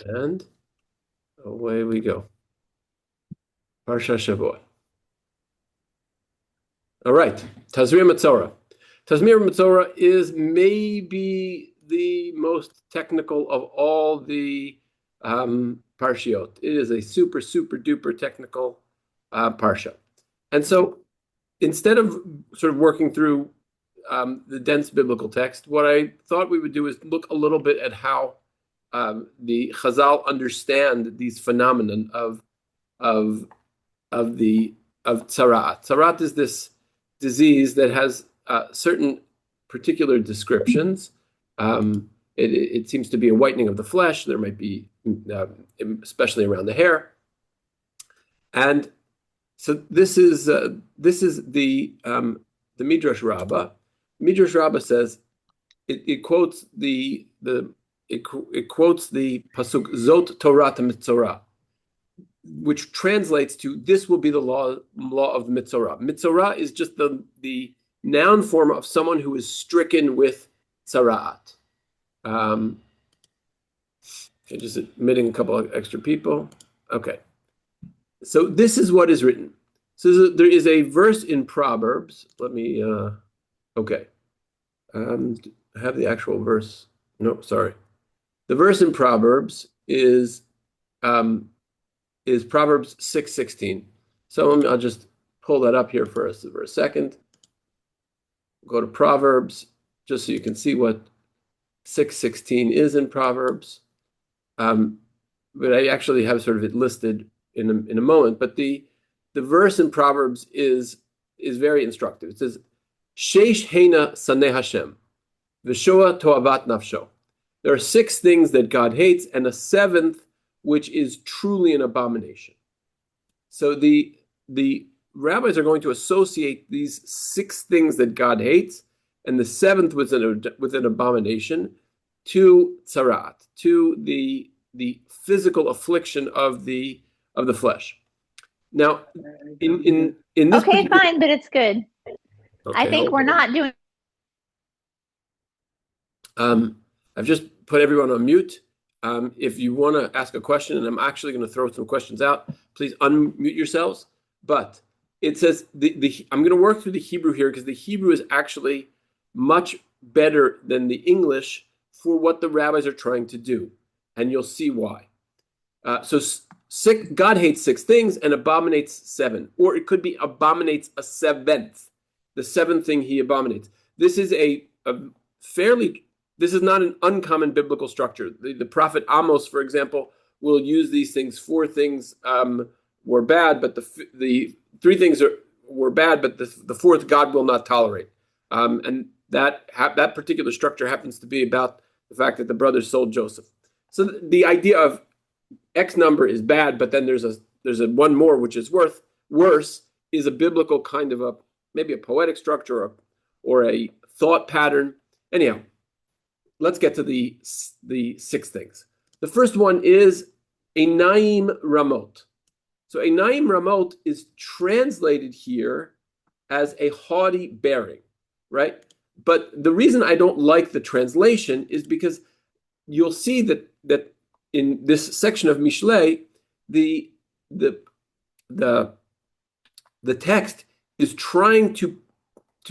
And away we go. Parsha Hashavua. All right. Tazria Metzora. Tazria Metzora is maybe the most technical of all the Parshiot. It is a super, super duper technical Parsha. And so instead of sort of working through the dense biblical text, what I thought we would do is look a little bit at how the Chazal understand these phenomenon of tzaraat. Tzaraat is this disease that has certain particular descriptions. It seems to be a whitening of the flesh. There might be, especially around the hair, and so this is the Midrash Rabbah. Midrash Rabbah says it quotes the pasuk Zot Torah Metzora, which translates to this will be the law of the Metzora. Metzora is just the noun form of someone who is stricken with tzaraat. Okay, just admitting a couple of extra people. Okay. So this is what is written. So there is a verse in Proverbs. Let me, okay. I have the actual verse. No, sorry. The verse in Proverbs is Proverbs 6:16. So I'll just pull that up here for us for a second. Go to Proverbs, just so you can see what 6:16 is in Proverbs. But I actually have sort of it listed in a moment. But the verse in Proverbs is very instructive. It says, Sheish heina saneh Hashem, v'shoa to'avat nafsho. There are 6 things that God hates, and a 7th which is truly an abomination. So the rabbis are going to associate these 6 things that God hates, and the 7th with an abomination, to tzaraat, to the physical affliction of the flesh. Now, in this okay, fine, but it's good. Okay, I think we're not doing. I've just put everyone on mute. If you want to ask a question, and I'm actually going to throw some questions out, please unmute yourselves. But it says I'm going to work through the Hebrew here because the Hebrew is actually much better than the English for what the rabbis are trying to do, and you'll see why. God hates 6 things and abominates 7, or it could be abominates a 7th. The 7th thing he abominates. This is this is not an uncommon biblical structure. The prophet Amos, for example, will use these things. 4 things were bad, but the 3 things were bad, but the 4th God will not tolerate. And that particular structure happens to be about the fact that the brothers sold Joseph. So the idea of X number is bad, but then there's a one more which is worse is a biblical kind of maybe a poetic structure or a thought pattern. Anyhow, let's get to the 6 things. The first one is Einayim Ramot. So Einayim Ramot is translated here as a haughty bearing, right? But the reason I don't like the translation is because you'll see that in this section of Mishlei, the text is trying to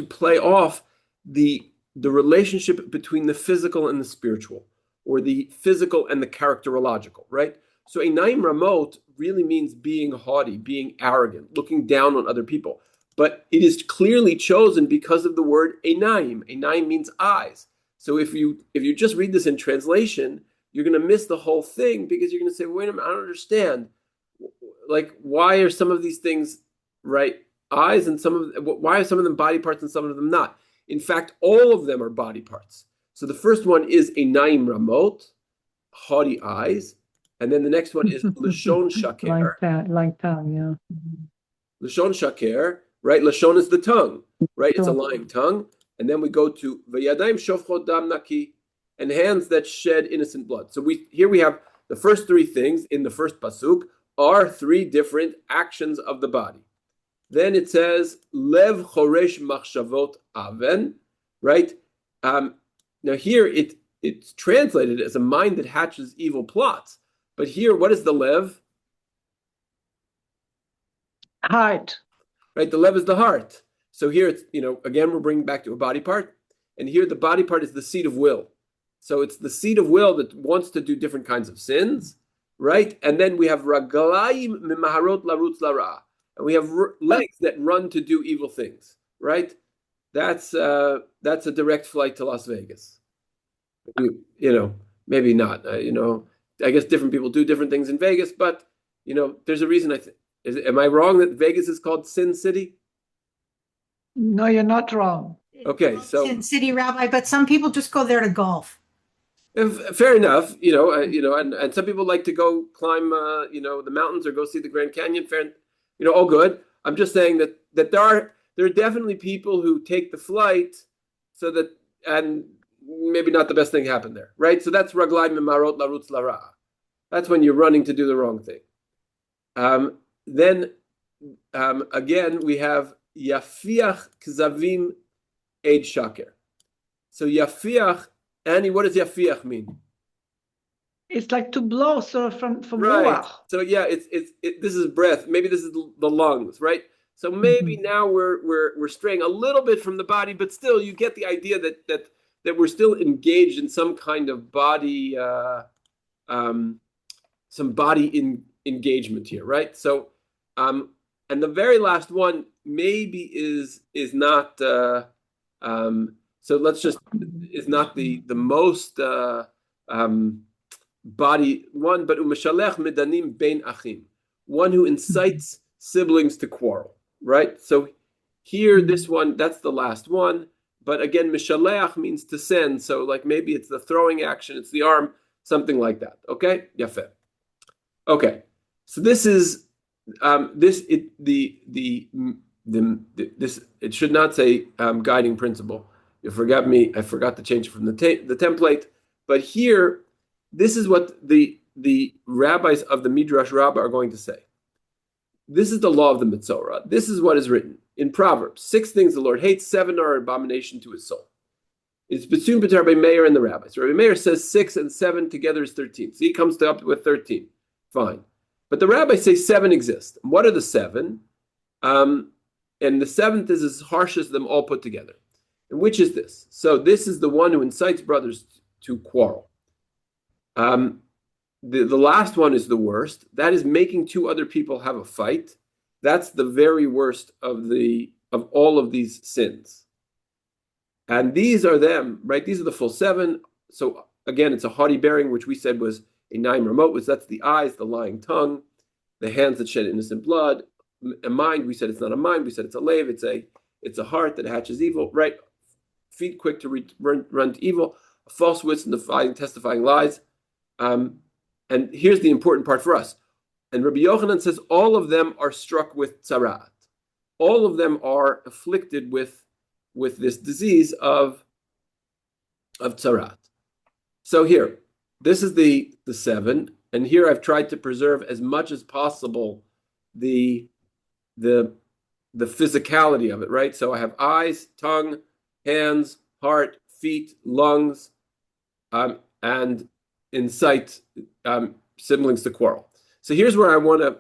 play off the relationship between the physical and the spiritual, or the physical and the characterological, right? So Einayim Ramot really means being haughty, being arrogant, looking down on other people. But it is clearly chosen because of the word Einayim. Einayim means eyes. So if you just read this in translation, you're going to miss the whole thing because you're going to say, wait a minute, I don't understand. Like, why are some of these things, right, eyes, and why are some of them body parts and some of them not? In fact, all of them are body parts. So the first one is Einayim Ramot, haughty eyes. And then the next one is Lashon Shaker. Like that, yeah. Lashon Shaker, right? Lashon is the tongue, right? It's a lying tongue. And then we go to Vayadayim Shofchot Dam Naki, and hands that shed innocent blood. So here we have the first 3 things in the first pasuk are 3 different actions of the body. Then it says Lev Choresh Machshavot Aven, right? Now here it's translated as a mind that hatches evil plots, But here, what is the lev? Heart. Right, the lev is the heart. So here it's, again, we're bringing back to a body part. And here the body part is the seat of will. So it's the seat of will that wants to do different kinds of sins, right? And then we have raglayim mimaharot larutz lara. And we have legs that run to do evil things, right? That's a direct flight to Las Vegas. Maybe not. I guess different people do different things in Vegas, but there's a reason. Am I wrong that Vegas is called Sin City? No, you're not wrong. Okay, so Sin City, Rabbi, but some people just go there to golf. Fair enough, and some people like to go climb, the mountains or go see the Grand Canyon. Fair, all good. I'm just saying that there are definitely people who take the flight so that, and maybe not the best thing happened there, right? So that's raglayim mimarot larutz lara. That's when you're running to do the wrong thing. Then again we have yafiach kzavim eid shaker. So yafiach. Annie, what does yafiach mean? It's like to blow, so from right. ruach. So yeah, this is breath. Maybe this is the lungs, right? So maybe now we're straying a little bit from the body, but still, you get the idea that we're still engaged in some kind of body, some body engagement here, right? So, and the very last one maybe is not. So let's just is not the most body one, but u'mishalech medanim bein achim, one who incites siblings to quarrel, right? So here, this one, that's the last one. But again, mishalech means to send. So like maybe it's the throwing action, it's the arm, something like that. Okay, yafeh. Okay, so this is this it should not say guiding principle. You forgot me. I forgot to change it from the template. But here, this is what the rabbis of the Midrash Rabbah are going to say. This is the law of the Metzora. This is what is written in Proverbs. 6 things the Lord hates, 7 are an abomination to his soul. It's Betzum B'tar Rabbi Meir and the rabbis. Rabbi Meir says 6 and 7 together is 13. So he comes up with 13. Fine. But the rabbis say 7 exist. And what are the 7? And the 7th is as harsh as them all put together. And which is this? So this is the one who incites brothers to quarrel. The last one is the worst. That is making 2 other people have a fight. That's the very worst of all of these sins. And these are them, right? These are the full 7. So again, it's a haughty bearing, which we said was a 9 remote, which that's the eyes, the lying tongue, the hands that shed innocent blood, a mind. We said it's not a mind. We said it's a lave. It's a heart that hatches evil, right? Feet quick to run to evil, a false witness and testifying lies. And here's the important part for us. And Rabbi Yochanan says all of them are struck with tzarat. All of them are afflicted with this disease of tzarat. So here, this is the 7, and here I've tried to preserve as much as possible the physicality of it, right? So I have eyes, tongue, hands, heart, feet, lungs, and incite siblings to quarrel. So here's where I want to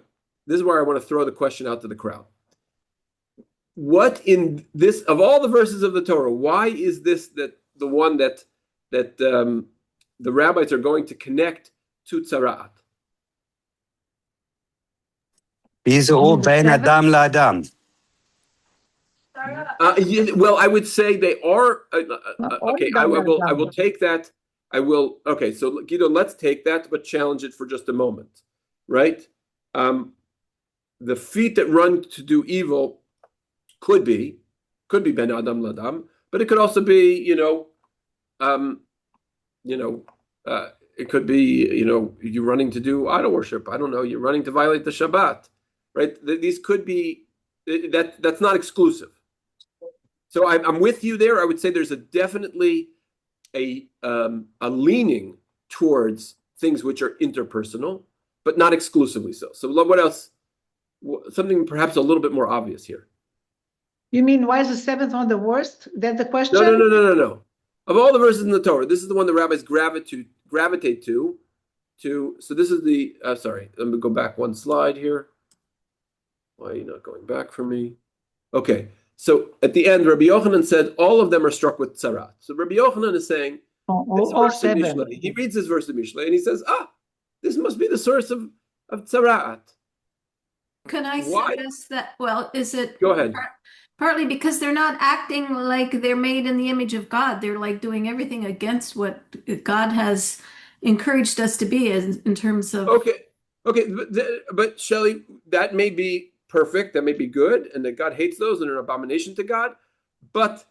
throw the question out to the crowd. What in this, of all the verses of the Torah, why is this that the one that the rabbis are going to connect to tzaraat? Bizu ben adam la'adam. Well, I would say they are. Okay, I will take that. I will. Okay, so Guido, let's take that, but challenge it for just a moment, right? The feet that run to do evil could be ben adam ladam, but it could also be, it could be, you're running to do idol worship. I don't know. You're running to violate the Shabbat, right? These could be. That's not exclusive. So I'm with you there. I would say there's definitely a leaning towards things which are interpersonal, but not exclusively so. So what else? Something perhaps a little bit more obvious here. You mean why is the 7th one the worst? That's the question? No. Of all the verses in the Torah, this is the one the rabbis gravitate to so this is the, sorry, let me go back one slide here. Why are you not going back for me? Okay, so at the end, Rabbi Yochanan said all of them are struck with tzarat. So Rabbi Yochanan is saying, this All verse in seven. Mishlei, he reads this verse in Mishlei and he says, this must be the source of tzarat. Can I Why? suggest that, well, is it Go ahead. partly because they're not acting like they're made in the image of God? They're like doing everything against what God has encouraged us to be in terms of. Okay, but Shelley, that may be perfect, that may be good, and that God hates those and are an abomination to God, but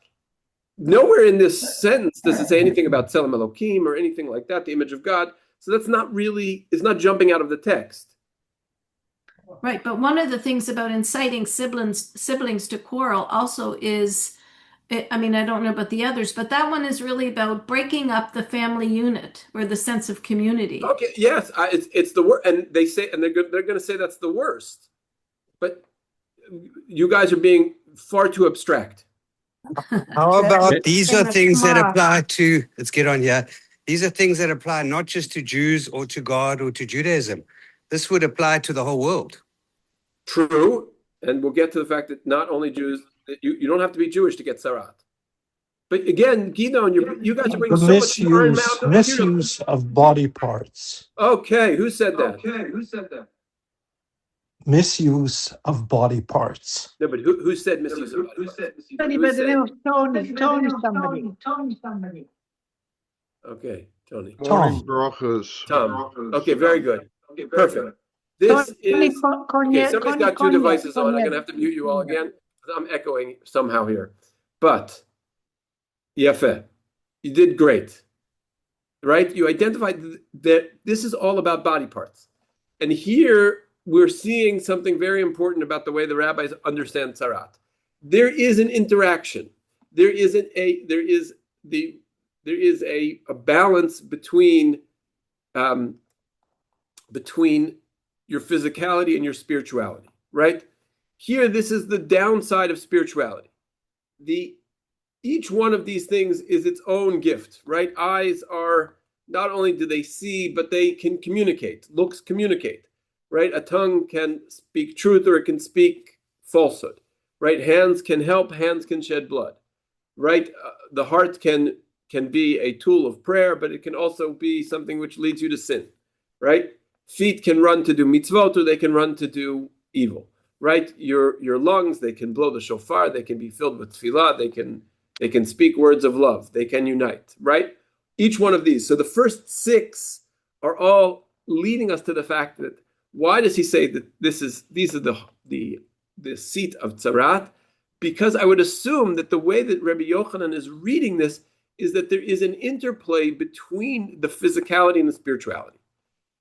nowhere in this sentence does it say anything about Tzelem Elokim or anything like that, the image of God. So that's not really, it's not jumping out of the text. Right, but one of the things about inciting siblings to quarrel also is, I mean, I don't know about the others, but that one is really about breaking up the family unit or the sense of community. Okay, yes, it's the worst, and they say, and they're going to say that's the worst. But you guys are being far too abstract. How about these are Famous things that Ma. apply to, let's get on here. These are things that apply not just to Jews or to God or to Judaism. This would apply to the whole world. True, and we'll get to the fact that not only Jews, that you don't have to be Jewish to get sarat. But again, Guido, you guys are bringing so much foreign material. misuse of body parts. Okay, who said that? Misuse of body parts. No, but who said misuse of body parts? Somebody by the name of Tony somebody. Okay, Tony. Tom. Tom. Okay, very good. Perfect. This is okay. Somebody's got two devices on. I'm gonna have to mute you all again because I'm echoing somehow here. But Yafeh, you did great, right? You identified that this is all about body parts, and here we're seeing something very important about the way the rabbis understand tzarat. There is an interaction. There is a balance between your physicality and your spirituality, right? Here, this is the downside of spirituality. Each one of these things is its own gift, right? Eyes are, not only do they see, but they can communicate. Looks communicate, right? A tongue can speak truth or it can speak falsehood, right? Hands can help, hands can shed blood, right? The heart can be a tool of prayer, but it can also be something which leads you to sin, right? Feet can run to do mitzvot or they can run to do evil, right? Your lungs, they can blow the shofar, they can be filled with tefillah, they can speak words of love, they can unite, right? Each one of these. So the first six are all leading us to the fact that why does he say that these are the seat of tzarat? Because I would assume that the way that Rabbi Yochanan is reading this is that there is an interplay between the physicality and the spirituality.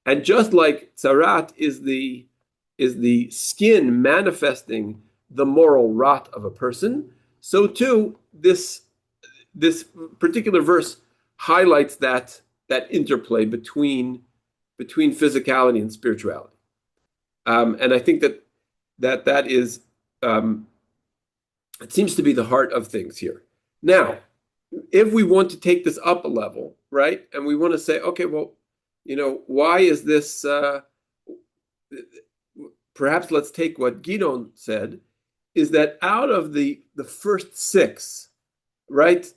And just like tzarat is the skin manifesting the moral rot of a person, so too this particular verse highlights that interplay between physicality and spirituality. And I think that is it seems to be the heart of things here. Now, if we want to take this up a level, right, and we want to say, okay, well, why is this? Perhaps let's take what Gidon said, is that out of the first six, right?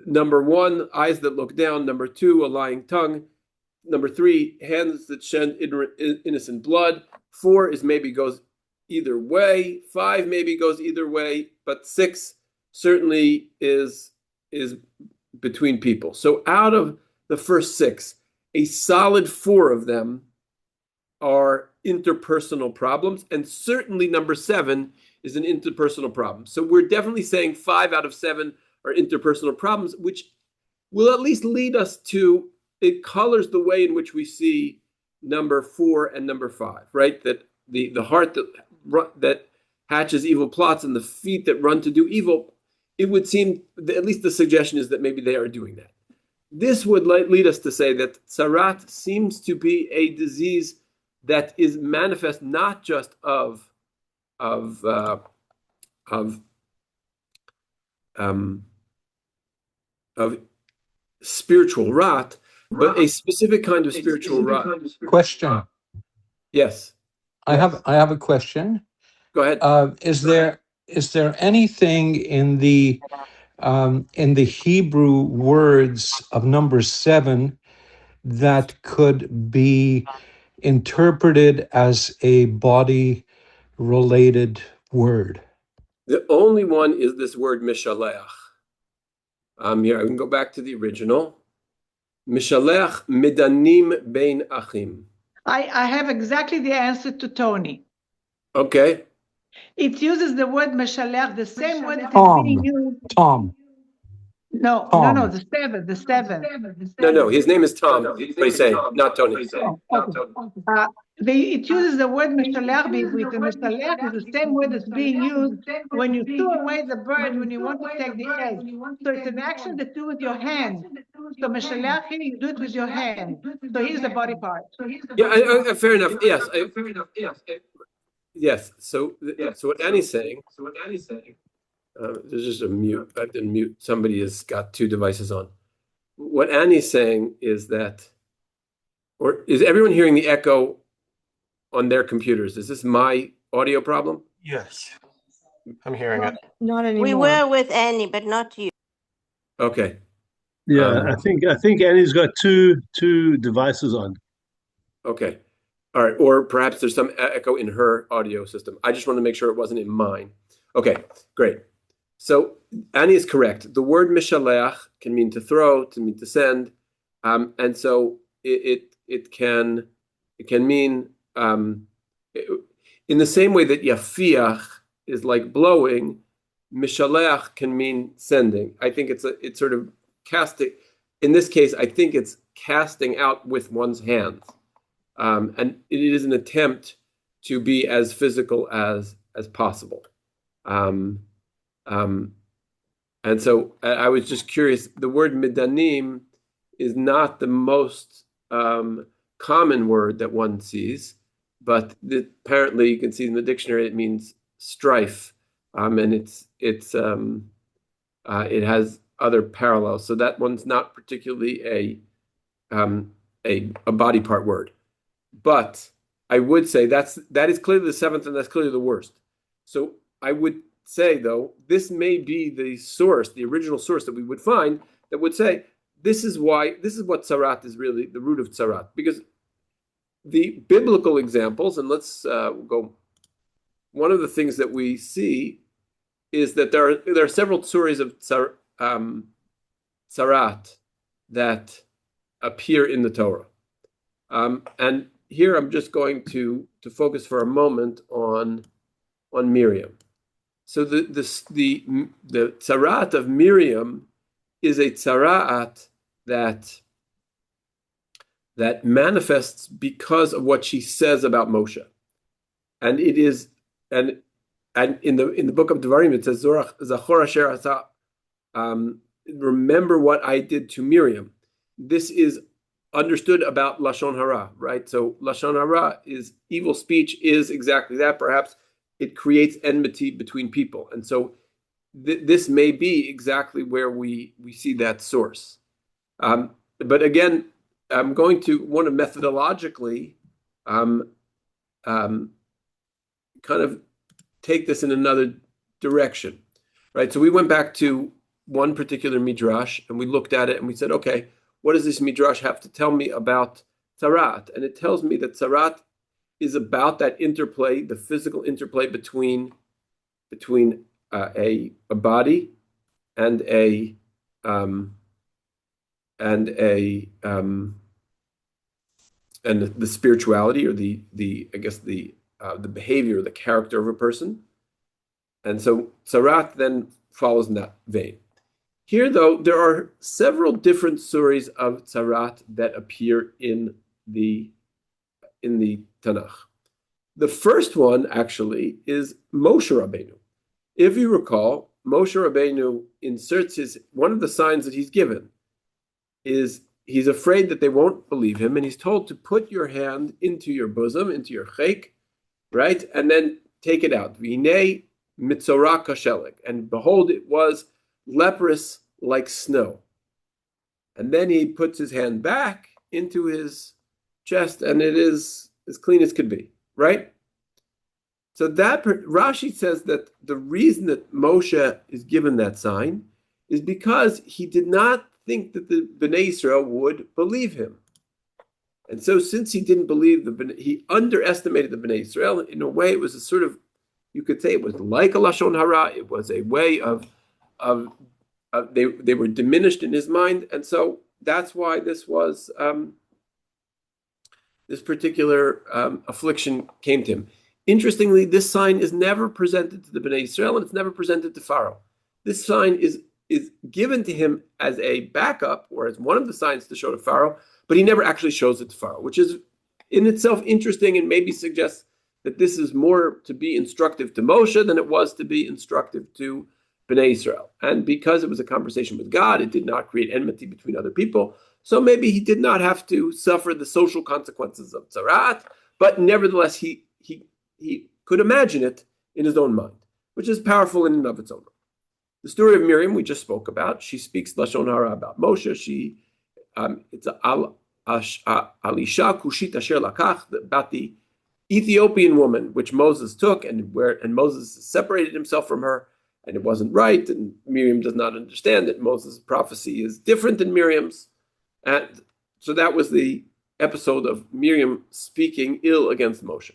Number one, eyes that look down. Number two, a lying tongue. Number three, hands that shed innocent blood. 4 is maybe goes either way. 5 maybe goes either way, but 6 certainly is between people. So out of the first 6, a solid 4 of them are interpersonal problems, and certainly number 7 is an interpersonal problem. So we're definitely saying 5 out of 7 are interpersonal problems, which will at least lead us to, it colors the way in which we see number 4 and number 5, right? That the heart that hatches evil plots and the feet that run to do evil, it would seem, at least the suggestion is that maybe they are doing that. This would lead us to say that tzarat seems to be a disease that is manifest not just of spiritual rot, but a specific kind of spiritual Ra. Question. Yes, I have a question. go ahead. Is there anything in the Hebrew words of number 7 that could be interpreted as a body related word? The only one is this word mishalech. Here, I can go back to the original. Mishalech midanim bein achim. I have exactly the answer to Tony. Okay. It uses the word meshalech, the same word that is being used. Tom. No, Tom. the seven. No, his name is Tom. What he's saying, not Tony. Oh, okay. It uses the word meshalech b'ivrit, and meshalech is the same word that's being used when you throw away the bird when you want to take the egg. So it's an action that you do with your hand. So meshalech here, you do it with your hand. So here's the body part. Yeah, fair enough. Yes. Yes. So what Annie's saying. There's just a mute. I didn't mute. Somebody has got two devices on. What Annie's saying is that, or is everyone hearing the echo on their computers? Is this my audio problem? Yes, I'm hearing it. Not anymore. We were with Annie, but not you. Okay. Yeah, I think Annie's got two devices on. Okay. All right. Or perhaps there's some echo in her audio system. I just want to make sure it wasn't in mine. Okay, great. So Annie is correct. The word mishalech can mean to throw, to mean to send, and so it can mean in the same way that yafiach is like blowing, mishalech can mean sending. I think it's sort of casting. In this case, I think it's casting out with one's hands, and it is an attempt to be as physical as possible. And so I was just curious. The word midanim is not the most common word that one sees, but apparently you can see in the dictionary it means strife, and it has other parallels. So that one's not particularly a body part word, but I would say that is clearly the seventh, and that's clearly the worst. So I would say, though, this may be the source, the original source that we would find that would say this is what tzarat is really, the root of tzarat, because the biblical examples, and let's go. One of the things that we see is that there are several stories of tzarat that appear in the Torah, and here I'm just going to focus for a moment on Miriam. So the tzarat of Miriam is a tzarat that manifests because of what she says about Moshe, and it is and in the book of Devarim it says Zachor asher asa, remember what I did to Miriam. This is understood about lashon hara, right? So lashon hara is evil speech, is exactly that. Perhaps it creates enmity between people, and so this may be exactly where we see that source. But again, I'm going to want to methodologically kind of take this in another direction, right? So we went back to one particular midrash and we looked at it and we said, okay, what does this midrash have to tell me about tzarat? And it tells me that tzarat is about that interplay, the physical interplay between a body and the spirituality, or the behavior, the character of a person. And so tzarat then follows in that vein. Here, though, there are several different stories of tzarat that appear in the Tanakh. The first one actually is Moshe Rabbeinu. If you recall, Moshe Rabbeinu inserts one of the signs that he's given is he's afraid that they won't believe him, and he's told to put your hand into your bosom, into your chek, right, and then take it out. V'hinei Metzora kashelik, and behold, it was leprous like snow. And then he puts his hand back, into his chest, and it is as clean as could be, right? So that Rashi says that the reason that Moshe is given that sign is because he did not think that the Bnei Israel would believe him. And so since he didn't believe he underestimated the Bnei Israel, in a way it was a sort of, you could say it was like a Lashon Hara, it was a way of they were diminished in his mind, and so that's why this was this particular affliction came to him. Interestingly, this sign is never presented to the Bnei Israel, and it's never presented to Pharaoh. This sign is given to him as a backup, or as one of the signs to show to Pharaoh, but he never actually shows it to Pharaoh, which is in itself interesting and maybe suggests that this is more to be instructive to Moshe than it was to be instructive to Bnei Israel. And because it was a conversation with God, it did not create enmity between other people. So maybe he did not have to suffer the social consequences of Tzarat, but nevertheless, he could imagine it in his own mind, which is powerful in and of its own. The story of Miriam we just spoke about. She speaks Lashon Hara about Moshe. It's Alisha Kushit Asher Lakach, about the Ethiopian woman which Moses took, and Moses separated himself from her, and it wasn't right. And Miriam does not understand that Moses' prophecy is different than Miriam's, and so that was the episode of Miriam speaking ill against Moshe.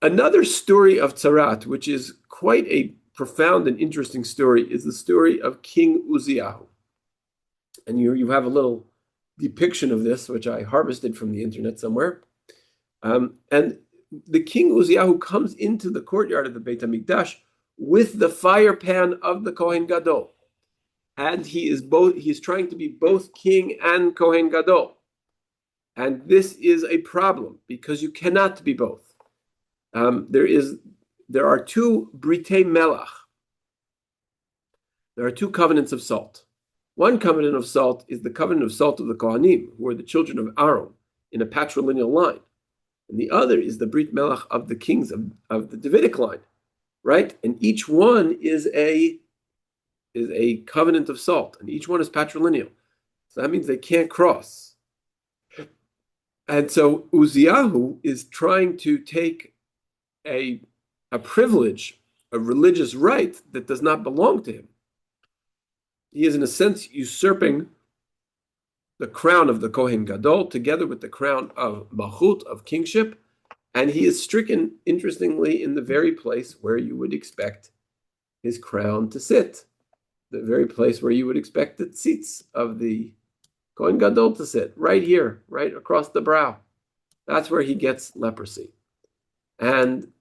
Another story of Tzarat, which is quite a profound and interesting story, is the story of King Uziyahu. And you have a little depiction of this, which I harvested from the internet somewhere. And the King Uziyahu comes into the courtyard of the Beit HaMikdash with the fire pan of the Kohen Gadol. And he's trying to be both king and Kohen Gadol. And this is a problem because you cannot be both. There are two Britei Melach. There are two covenants of salt. One covenant of salt is the covenant of salt of the Kohanim, who are the children of Aaron in a patrilineal line. And the other is the Brit Melach of the kings of the Davidic line, right? And each one is a covenant of salt, and each one is patrilineal. So that means they can't cross. And so Uziyahu is trying to take a privilege, a religious right that does not belong to him. He is, in a sense, usurping the crown of the Kohen Gadol together with the crown of Malchut, of kingship, and he is stricken, interestingly, in the very place where you would expect his crown to sit, the very place where you would expect the seats of the Kohen Gadol to sit, right here, right across the brow. That's where he gets leprosy. And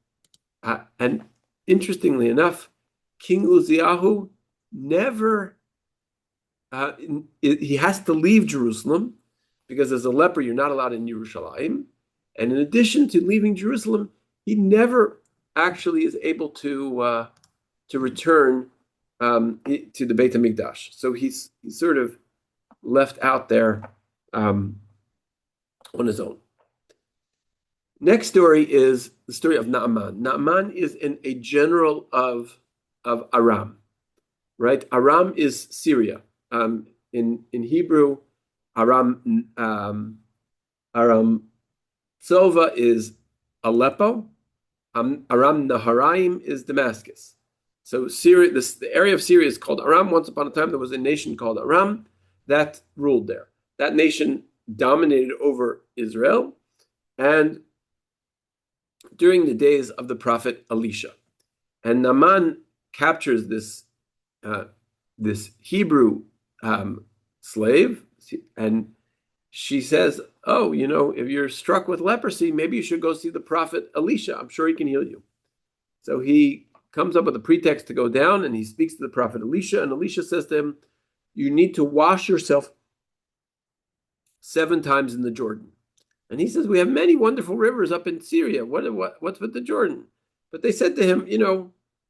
interestingly enough, King Uziyahu never, he has to leave Jerusalem because as a leper, you're not allowed in Yerushalayim. And in addition to leaving Jerusalem, he never actually is able to return to the Beit HaMikdash. So he's sort of left out there on his own. Next story is the story of Naaman. Naaman is a general of Aram, right? Aram is Syria. In Hebrew, Aram Sova is Aleppo. Aram Naharaim is Damascus. So Syria, the area of Syria is called Aram. Once upon a time, there was a nation called Aram that ruled there. That nation dominated over Israel, and during the days of the prophet Elisha. And Naaman captures this Hebrew slave, and she says, oh, if you're struck with leprosy, maybe you should go see the prophet Elisha. I'm sure he can heal you. So he comes up with a pretext to go down, and he speaks to the prophet Elisha, and Elisha says to him, you need to wash yourself 7 times in the Jordan. And he says, we have many wonderful rivers up in Syria. What's with the Jordan? But they said to him,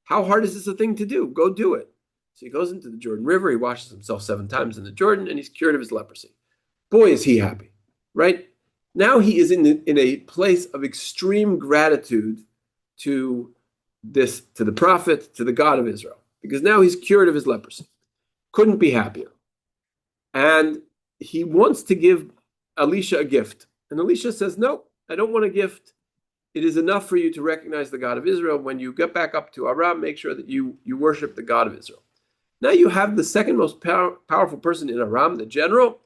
how hard is this a thing to do? Go do it. So he goes into the Jordan River, he washes himself 7 times in the Jordan, and he's cured of his leprosy. Boy, is he happy, right? Now he is in a place of extreme gratitude to the prophet, to the God of Israel, because now he's cured of his leprosy. Couldn't be happier. and he wants to give Elisha a gift. And Elisha says, no, I don't want a gift. It is enough for you to recognize the God of Israel. When you get back up to Aram, make sure that you worship the God of Israel. Now you have the second most powerful person in Aram, the general,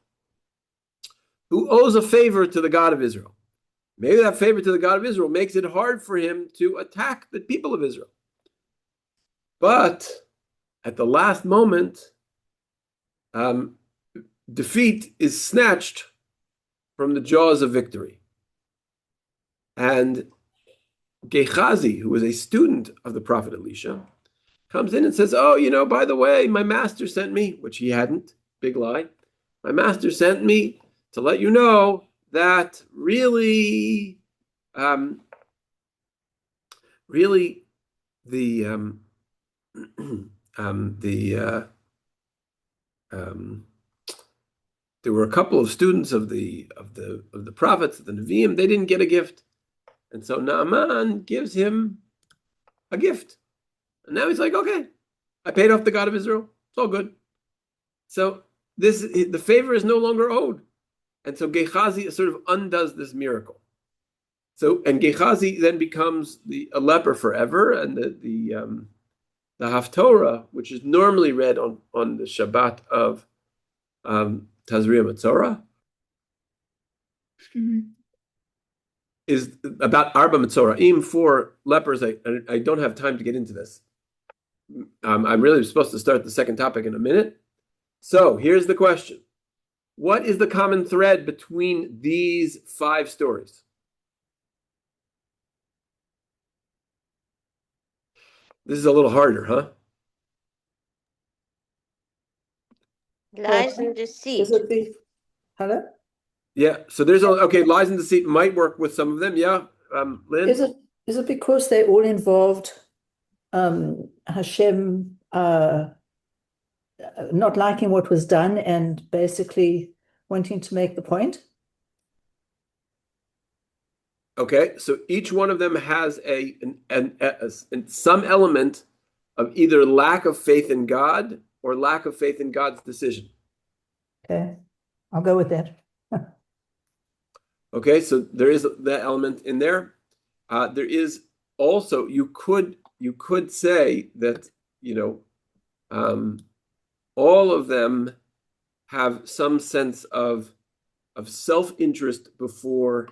who owes a favor to the God of Israel. Maybe that favor to the God of Israel makes it hard for him to attack the people of Israel. But at the last moment, defeat is snatched from the jaws of victory. And Gehazi, who was a student of the prophet Elisha, comes in and says, oh, by the way, my master sent me, which he hadn't, big lie. My master sent me to let you know that really there were a couple of students of the prophets, the Nevi'im, they didn't get a gift. And so Naaman gives him a gift. And now he's like, okay, I paid off the God of Israel. It's all good. So the favor is no longer owed. And so Gehazi sort of undoes this miracle. And Gehazi then becomes a leper forever. And the Haftorah, which is normally read on the Shabbat of Tazria Metzora, is about Arba Metzoraim, 4 lepers. I don't have time to get into this. I'm really supposed to start the second topic in a minute. So here's the question. What is the common thread between these 5 stories? This is a little harder, huh? Lies and deceit. Is it the, hello? Yeah, so there's lies and deceit might work with some of them. Yeah, Lynn? Is it because they all involved Hashem not liking what was done and basically wanting to make the point? Okay, so each one of them has some element of either lack of faith in God or lack of faith in God's decision. Okay, I'll go with that. Okay, so there is that element in there. There is also, you could say that, all of them have some sense of self-interest before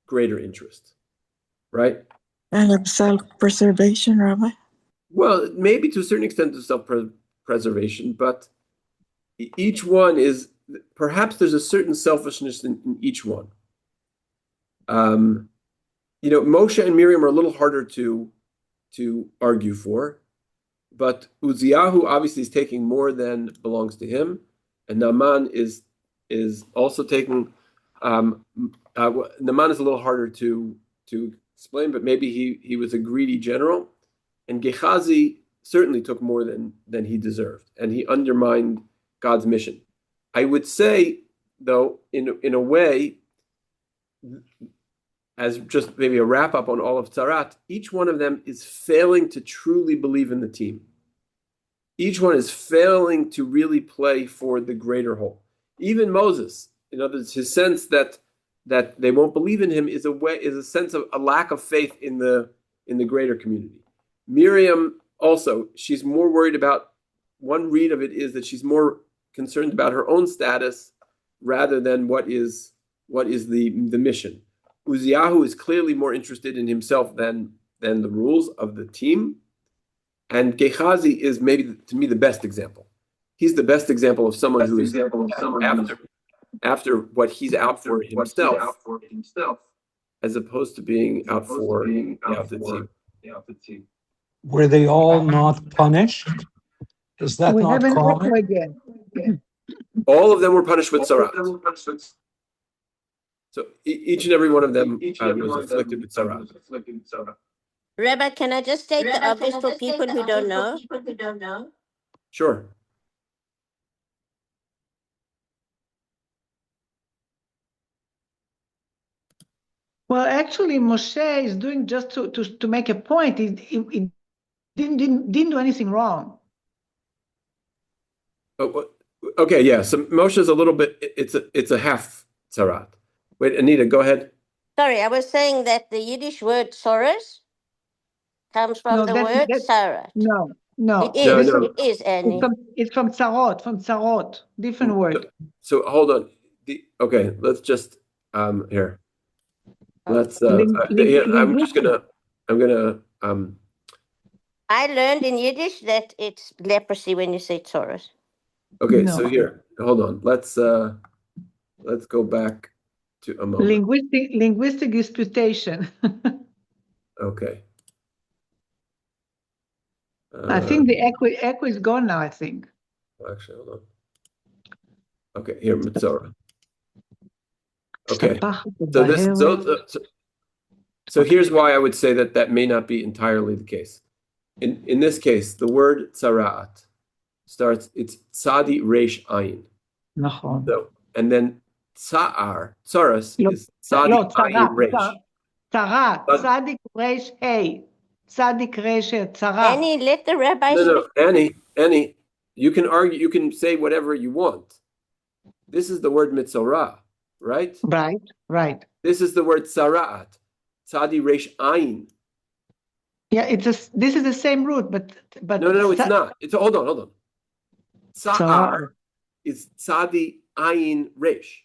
greater interest, right? And of self-preservation, Rabbi? Well, maybe to a certain extent of self-preservation, but each one is, perhaps there's a certain selfishness in each one. Moshe and Miriam are a little harder to argue for, but Uziyahu obviously is taking more than belongs to him, and Naaman is also taking. Naaman is a little harder to explain, but maybe he was a greedy general, and Gehazi certainly took more than he deserved, and he undermined God's mission. I would say, though, in a way, as just maybe a wrap up on all of Tzarat, each one of them is failing to truly believe in the team. Each one is failing to really play for the greater whole. Even Moses, his sense that they won't believe in him is a sense of a lack of faith in the greater community. Miriam also, she's more worried about, one read of it is that she's more concerned about her own status rather than what is the mission. Uziyahu is clearly more interested in himself than the rules of the team. And Gehazi is maybe, to me, the best example. He's the best example of someone who is after what he's out for himself, as opposed to being out for the team. Were they all not punished? Is that We not have an echo common? again. All of them were punished with Sarat. So each and every one of them was afflicted with Sarat. Rabbi, can I just state the obvious for people who don't know? Sure. Well, actually, Moshe is doing just to make a point. He didn't do anything wrong. But okay, yeah. So Moshe is a little bit. It's a half tzarat. Wait, Anita, go ahead. Sorry, I was saying that the Yiddish word soros comes from No, the word sarat. no. It is. No. It is, Annie. It's from tsarot, different word. So hold on. Okay, let's just here. Let's I'm gonna I learned in Yiddish that it's leprosy when you say soros. okay, No. so here, hold on. Let's go back to a moment. Linguistic disputation. Okay. I think the echo is gone now, I think. Actually, hold on. Okay, here, Metzora. Okay. So here's why I would say that may not be entirely the case. In this case, the word tzaraat starts, it's tzadi reish ayin. So, and then tsaras is tzadi ayin reish. Tzarat, tzadik reish hey. Tzadik reish tzarat. Annie, let the rabbi No, Annie, you can argue, you can say whatever you want. This is the word Metzora, right? Right. This is the word tzaraat, tzadi reish ayin. Yeah, this is the same root, but No, it's not. It's hold on. Tsa'ar is tzadi ayin reish.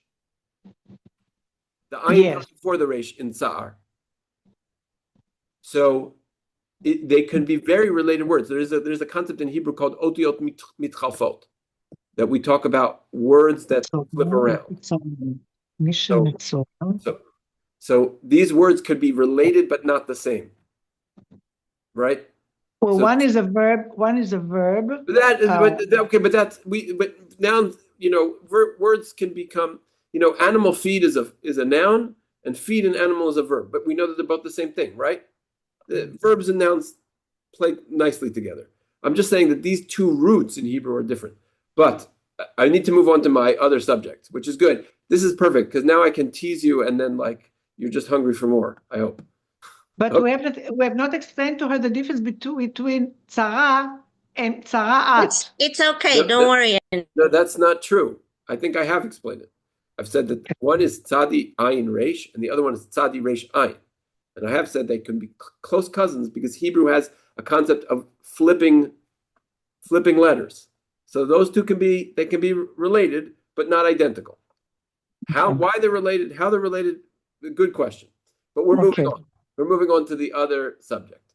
The ayin comes before the reish in tsa'ar. So they can be very related words. There's a concept in Hebrew called otiot mitchalfot that we talk about words that flip around. So these words could be related but not the same, right? Well, so, one is a verb. But now words can become. Animal feed is a noun, and feed an animal is a verb. But we know that they're both the same thing, right? The verbs and nouns play nicely together. I'm just saying that these two roots in Hebrew are different. But I need to move on to my other subject, which is good. This is perfect because now I can tease you, and then you're just hungry for more. I hope. But we have not explained to her the difference between tzara and tzaraat. It's okay. Don't worry. No, that's not true. I think I have explained it. I've said that one is tzadi ayin reish, and the other one is tzadi reish ayin. And I have said they can be close cousins because Hebrew has a concept of flipping letters. So those two can be related, but not identical. Why they're related, how they're related, good question. But we're moving on. We're moving on to the other subject.